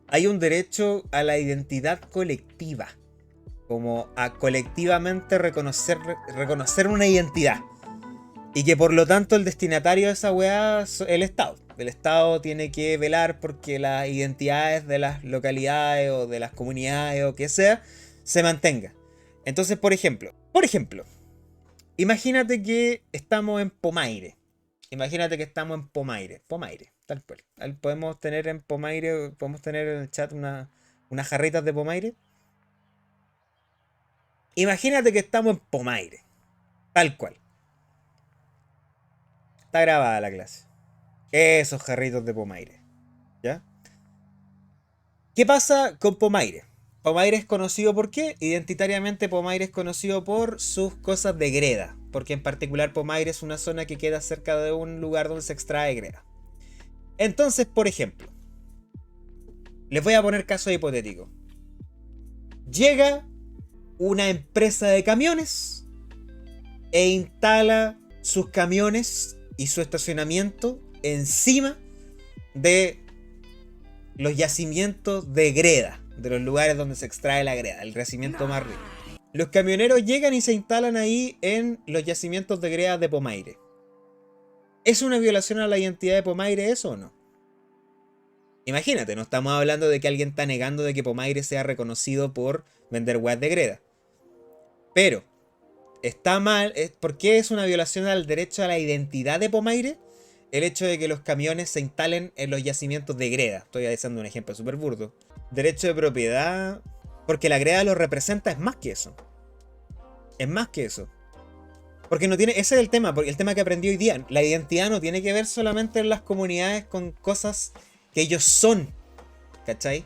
hay un derecho a la identidad colectiva, como a colectivamente reconocer una identidad. Y que por lo tanto el destinatario de esa weá es el Estado. El Estado tiene que velar porque las identidades de las localidades o de las comunidades o que sea se mantengan. Entonces, por ejemplo, imagínate que estamos en Pomaire. Imagínate que estamos en Pomaire. Pomaire, tal cual. Podemos tener en Pomaire, podemos tener en el chat unas jarritas de Pomaire. Imagínate que estamos en Pomaire. Tal cual. Está grabada la clase. Esos jarritos de Pomaire. ¿Ya? ¿Qué pasa con Pomaire? Pomaire es conocido por qué? Identitariamente Pomaire es conocido por sus cosas de greda. Porque en particular Pomaire es una zona que queda cerca de un lugar donde se extrae greda. Entonces, por ejemplo, les voy a poner caso hipotético. Llega una empresa de camiones e instala sus camiones y su estacionamiento encima de los yacimientos de greda, de los lugares donde se extrae la greda, el yacimiento más rico. Los camioneros llegan y se instalan ahí en los yacimientos de greda de Pomaire. ¿Es una violación a la identidad de Pomaire eso o no? Imagínate, no estamos hablando de que alguien está negando de que Pomaire sea reconocido por vender weas de greda. Pero, está mal, ¿por qué es una violación al derecho a la identidad de Pomaire? El hecho de que los camiones se instalen en los yacimientos de greda. Estoy diciendo un ejemplo súper burdo. Derecho de propiedad, porque la greda lo representa, es más que eso. Es más que eso. Porque no tiene, ese es el tema, porque el tema que aprendí hoy día. La identidad no tiene que ver solamente en las comunidades con cosas que ellos son. ¿Cachai?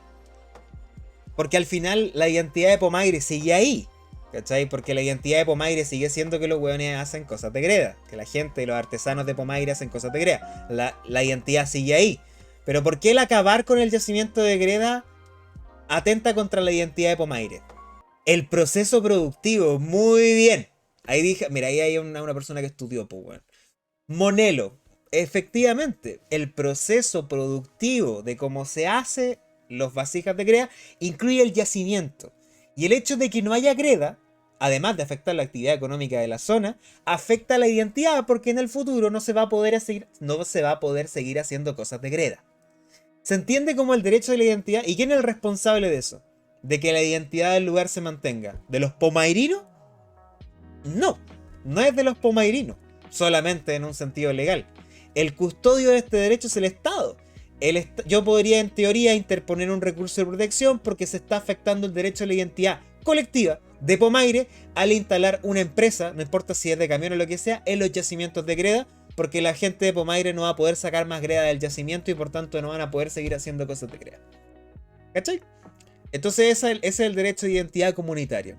Porque al final la identidad de Pomaire sigue ahí. ¿Cachai? Porque la identidad de Pomaire sigue siendo que los hueones hacen cosas de greda. Que la gente, los artesanos de Pomaire hacen cosas de greda. La identidad sigue ahí. Pero ¿por qué el acabar con el yacimiento de greda atenta contra la identidad de Pomaire? El proceso productivo, muy bien. Ahí dije, mira, ahí hay una persona que estudió, pues, bueno. Monelo, efectivamente, el proceso productivo de cómo se hace los vasijas de greda incluye el yacimiento. Y el hecho de que no haya greda, además de afectar la actividad económica de la zona, afecta la identidad porque en el futuro no se va a poder seguir haciendo cosas de greda. Se entiende como el derecho de la identidad. ¿Y quién es el responsable de eso? De que la identidad del lugar se mantenga. ¿De los pomairinos? No, no es de los pomairinos, solamente en un sentido legal. El custodio de este derecho es el Estado. Yo podría en teoría interponer un recurso de protección porque se está afectando el derecho a la identidad colectiva de Pomaire al instalar una empresa, no importa si es de camión o lo que sea, en los yacimientos de greda, porque la gente de Pomaire no va a poder sacar más greda del yacimiento y por tanto no van a poder seguir haciendo cosas de greda. ¿Cachai? Entonces ese es el derecho de identidad comunitario.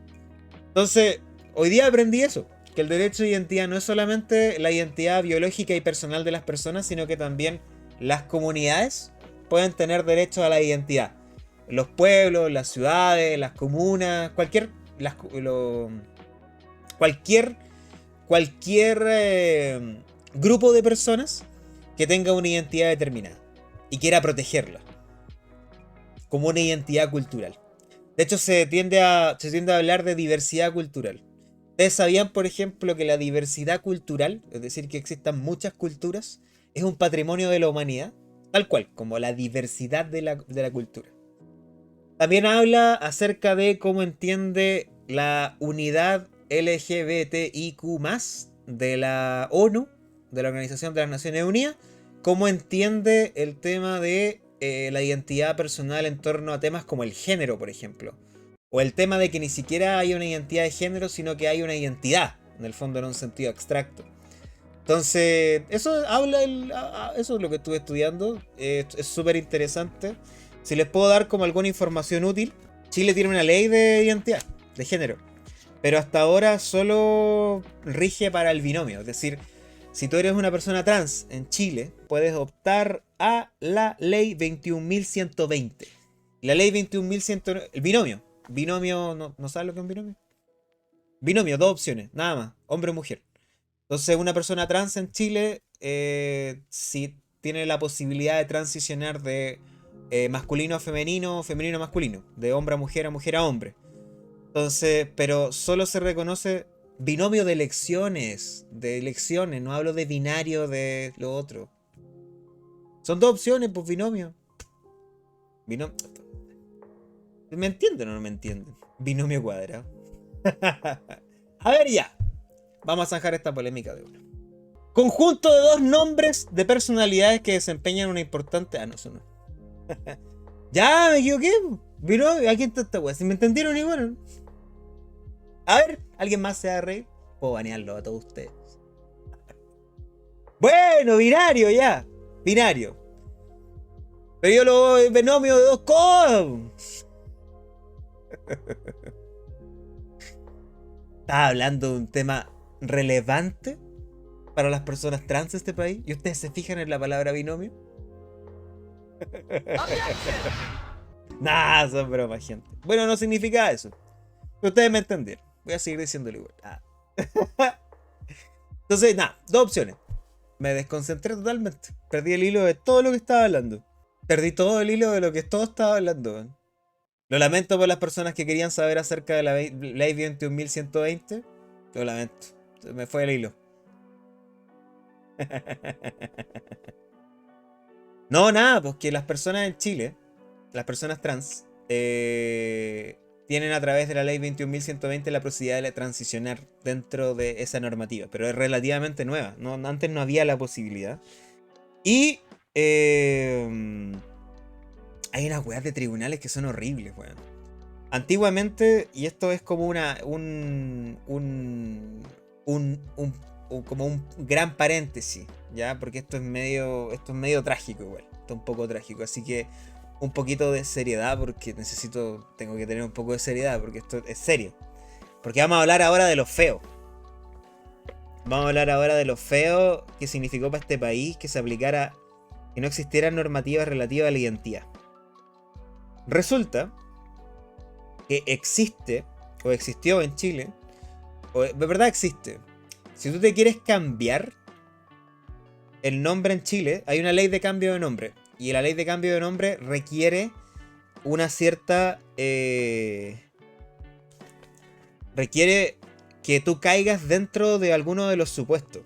Entonces, hoy día aprendí eso, que el derecho de identidad no es solamente la identidad biológica y personal de las personas, sino que también las comunidades pueden tener derecho a la identidad. Los pueblos, las ciudades, las comunas, cualquier, cualquier grupo de personas que tenga una identidad determinada y quiera protegerla como una identidad cultural. De hecho, se tiende a hablar de diversidad cultural. ¿Ustedes sabían, por ejemplo, que la diversidad cultural, es decir, que existan muchas culturas, es un patrimonio de la humanidad? Tal cual, como la diversidad de la cultura. También habla acerca de cómo entiende la unidad LGBTIQ+, de la ONU, de la Organización de las Naciones Unidas, cómo entiende el tema de la identidad personal en torno a temas como el género, por ejemplo. O el tema de que ni siquiera hay una identidad de género, sino que hay una identidad, en el fondo en un sentido abstracto. Entonces, eso es lo que estuve estudiando. Es súper interesante. Si les puedo dar como alguna información útil, Chile tiene una ley de identidad, de género. Pero hasta ahora solo rige para el binomio. Es decir, si tú eres una persona trans en Chile, puedes optar a la ley 21.120. La ley 21.100, el binomio. Binomio, ¿no sabes lo que es un binomio? Binomio, dos opciones, nada más, hombre o mujer. Entonces, una persona trans en Chile, si tiene la posibilidad de transicionar de masculino a femenino, femenino a masculino, de hombre a mujer a hombre. Entonces, pero solo se reconoce binomio de elecciones, no hablo de binario de lo otro. Son dos opciones, pues binomio. Binomio. ¿Me entienden o no me entienden? Binomio cuadrado. A ver ya. Vamos a zanjar esta polémica de uno. Conjunto de dos nombres de personalidades que desempeñan una importante... Ah, no, eso no. Ya, me equivoqué. Binomio, aquí está esta wea. Si me entendieron igual. A ver, ¿alguien más se va a reír? Puedo banearlo a todos ustedes. Bueno, binario ya. Binario. Pero yo lo binomio de dos codos. Estaba hablando de un tema relevante para las personas trans de este país. ¿Y ustedes se fijan en la palabra binomio? Nah, son bromas, gente. Bueno, no significa eso. Ustedes me entendieron. Voy a seguir diciéndolo igual. Entonces, nada, dos opciones. Me desconcentré totalmente. Perdí el hilo de todo lo que estaba hablando. Perdí todo el hilo de lo que todo estaba hablando. Lo lamento por las personas que querían saber acerca de la ley 21.120. Lo lamento. Se me fue el hilo. No, nada, pues que las personas en Chile, las personas trans, tienen a través de la ley 21.120 la posibilidad de transicionar dentro de esa normativa, pero es relativamente nueva. ¿No? Antes no había la posibilidad. Y hay unas weas de tribunales que son horribles, weón. Antiguamente, y esto es como como un gran paréntesis, ¿ya? Porque esto es medio trágico igual. Esto es un poco trágico, así que un poquito de seriedad porque tengo que tener un poco de seriedad porque esto es serio. Porque vamos a hablar ahora de lo feo. Vamos a hablar ahora de lo feo que significó para este país que se aplicara, que no existieran normativas relativas a la identidad. Resulta que existe, o existió en Chile, o de verdad existe. Si tú te quieres cambiar el nombre en Chile, hay una ley de cambio de nombre. Y la ley de cambio de nombre requiere una cierta... requiere que tú caigas dentro de alguno de los supuestos.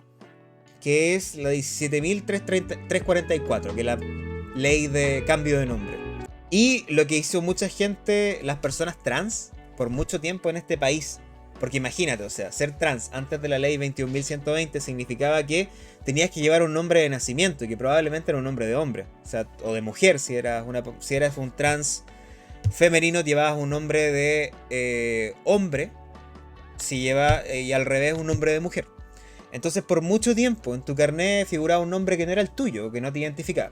Que es la 17.344, que es la ley de cambio de nombre. Y lo que hizo mucha gente, las personas trans, por mucho tiempo en este país. Porque imagínate, o sea, ser trans antes de la ley 21.120 significaba que tenías que llevar un nombre de nacimiento y que probablemente era un nombre de hombre, o sea, o de mujer. Si eras un trans femenino, llevabas un nombre de hombre, y al revés, un nombre de mujer. Entonces, por mucho tiempo en tu carnet figuraba un nombre que no era el tuyo, que no te identificaba.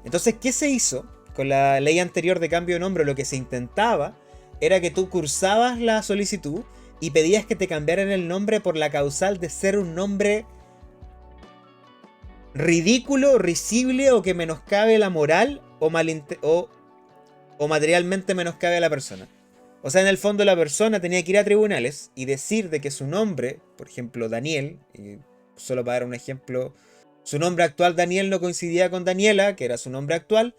Entonces, ¿qué se hizo? Con la ley anterior de cambio de nombre, lo que se intentaba era que tú cursabas la solicitud y pedías que te cambiaran el nombre por la causal de ser un nombre ridículo, risible o que menoscabe la moral o materialmente menoscabe a la persona. O sea, en el fondo la persona tenía que ir a tribunales y decir de que su nombre, por ejemplo Daniel, y solo para dar un ejemplo, su nombre actual Daniel no coincidía con Daniela, que era su nombre actual.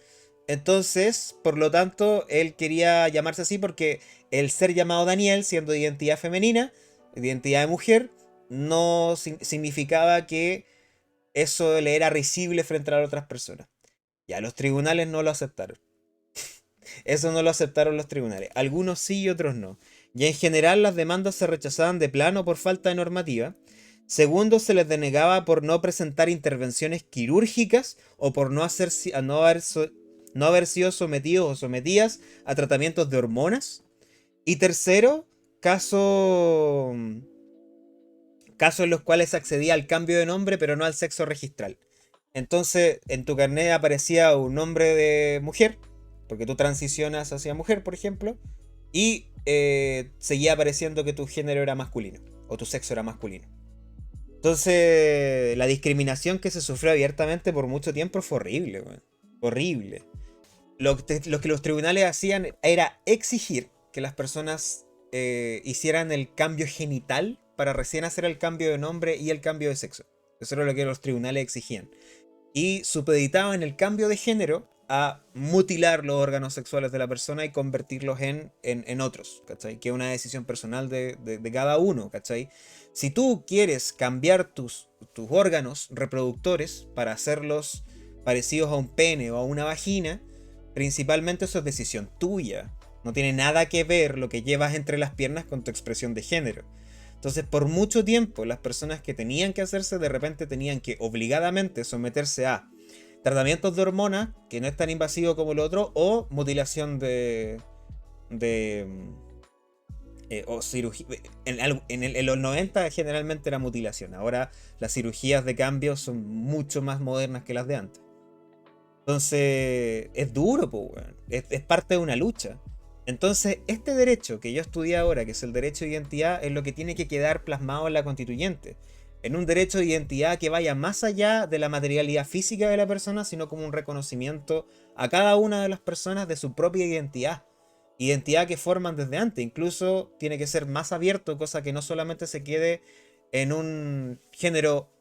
Entonces, por lo tanto, él quería llamarse así porque el ser llamado Daniel, siendo de identidad femenina, de identidad de mujer, no significaba que eso le era risible frente a las otras personas. Ya, los tribunales no lo aceptaron. Eso no lo aceptaron los tribunales. Algunos sí y otros no. Y en general las demandas se rechazaban de plano por falta de normativa. Segundo, se les denegaba por no presentar intervenciones quirúrgicas o por no haber sido sometidos o sometidas a tratamientos de hormonas. Y tercero, casos en los cuales se accedía al cambio de nombre pero no al sexo registral. Entonces, en tu carnet aparecía un nombre de mujer, porque tú transicionas hacia mujer, por ejemplo, y seguía apareciendo que tu género era masculino, o tu sexo era masculino. Entonces, la discriminación que se sufrió abiertamente por mucho tiempo fue horrible, güey. Horrible. Lo que los tribunales hacían era exigir que las personas hicieran el cambio genital para recién hacer el cambio de nombre y el cambio de sexo. Eso era lo que los tribunales exigían. Y supeditaban el cambio de género a mutilar los órganos sexuales de la persona y convertirlos en otros, ¿cachai? Que es una decisión personal de cada uno, ¿cachai? Si tú quieres cambiar tus órganos reproductores para hacerlos parecidos a un pene o a una vagina, principalmente eso es decisión tuya. No tiene nada que ver lo que llevas entre las piernas con tu expresión de género. Entonces, por mucho tiempo, las personas que tenían que hacerse, de repente tenían que obligadamente someterse a tratamientos de hormonas, que no es tan invasivo como lo otro, o mutilación de o cirugía. En los 90 generalmente era mutilación. Ahora las cirugías de cambio son mucho más modernas que las de antes. Entonces, es duro, pues, weón. Es parte de una lucha. Entonces, este derecho que yo estudié ahora, que es el derecho de identidad, es lo que tiene que quedar plasmado en la constituyente. En un derecho de identidad que vaya más allá de la materialidad física de la persona, sino como un reconocimiento a cada una de las personas de su propia identidad. Identidad que forman desde antes. Incluso tiene que ser más abierto, cosa que no solamente se quede en un género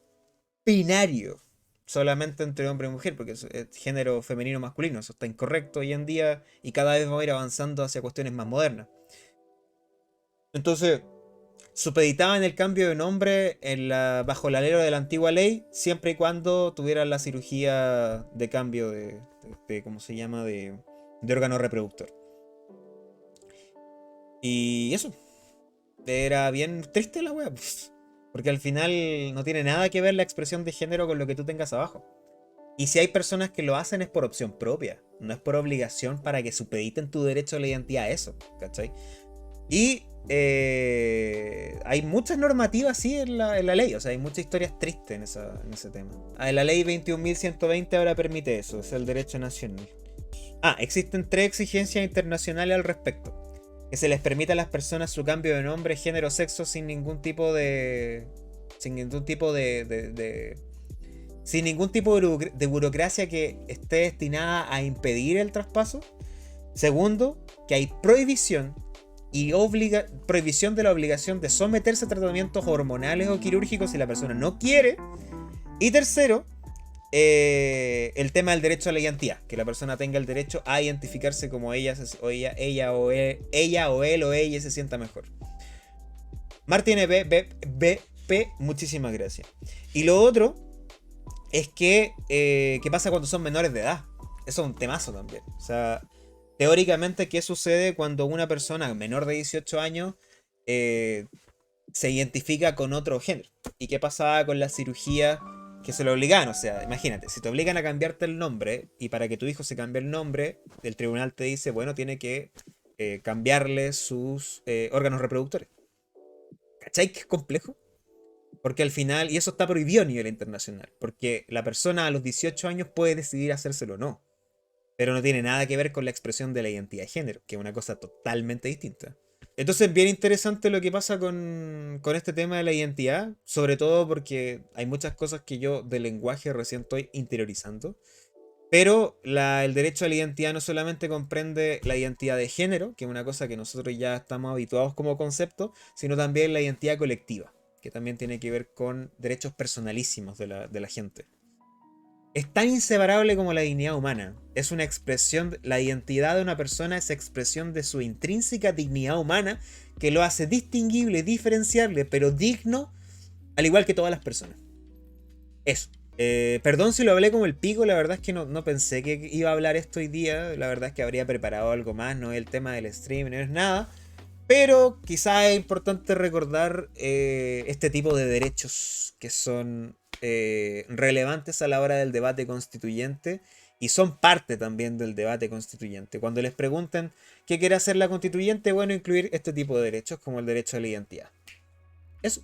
binario, solamente entre hombre y mujer, porque es género femenino masculino, eso está incorrecto hoy en día y cada vez va a ir avanzando hacia cuestiones más modernas. Entonces, supeditaban el cambio de nombre bajo el alero de la antigua ley, siempre y cuando tuvieran la cirugía de cambio ¿cómo se llama? De órgano reproductor. Y eso, era bien triste la wea, pues, porque al final no tiene nada que ver la expresión de género con lo que tú tengas abajo. Y si hay personas que lo hacen es por opción propia, no es por obligación para que supediten tu derecho a la identidad a eso, ¿cachai? Y hay muchas normativas así en la ley, o sea, hay muchas historias tristes en ese tema. La ley 21.120 ahora permite eso, es el derecho nacional. Existen 3 exigencias internacionales al respecto. Que se les permita a las personas su cambio de nombre, género, sexo sin ningún tipo de... Sin ningún tipo sin ningún tipo de burocracia que esté destinada a impedir el traspaso. Segundo, que hay prohibición prohibición de la obligación de someterse a tratamientos hormonales o quirúrgicos si la persona no quiere. Y tercero, el tema del derecho a la identidad, que la persona tenga el derecho a identificarse como ella o él o ella se sienta mejor. Martín BP, muchísimas gracias. Y lo otro es que, ¿qué pasa cuando son menores de edad? Eso es un temazo también. O sea, teóricamente, ¿qué sucede cuando una persona menor de 18 años se identifica con otro género? ¿Y qué pasaba con la cirugía que se lo obligaban? O sea, imagínate, si te obligan a cambiarte el nombre y para que tu hijo se cambie el nombre, el tribunal te dice, bueno, tiene que cambiarle sus órganos reproductores. ¿Cachai que es complejo? Porque al final, y eso está prohibido a nivel internacional, porque la persona a los 18 años puede decidir hacérselo o no, pero no tiene nada que ver con la expresión de la identidad de género, que es una cosa totalmente distinta. Entonces, bien interesante lo que pasa con este tema de la identidad, sobre todo porque hay muchas cosas que yo de lenguaje recién estoy interiorizando, pero el derecho a la identidad no solamente comprende la identidad de género, que es una cosa que nosotros ya estamos habituados como concepto, sino también la identidad colectiva, que también tiene que ver con derechos personalísimos de la gente. Es tan inseparable como la dignidad humana. Es una expresión, la identidad de una persona es expresión de su intrínseca dignidad humana que lo hace distinguible, diferenciable, pero digno, al igual que todas las personas. Eso. Perdón si lo hablé como el pico, la verdad es que no pensé que iba a hablar esto hoy día, la verdad es que habría preparado algo más, no es el tema del stream, no es nada, pero quizás es importante recordar este tipo de derechos que son relevantes a la hora del debate constituyente y son parte también del debate constituyente. Cuando les pregunten qué quiere hacer la constituyente, bueno, incluir este tipo de derechos como el derecho a la identidad. Eso.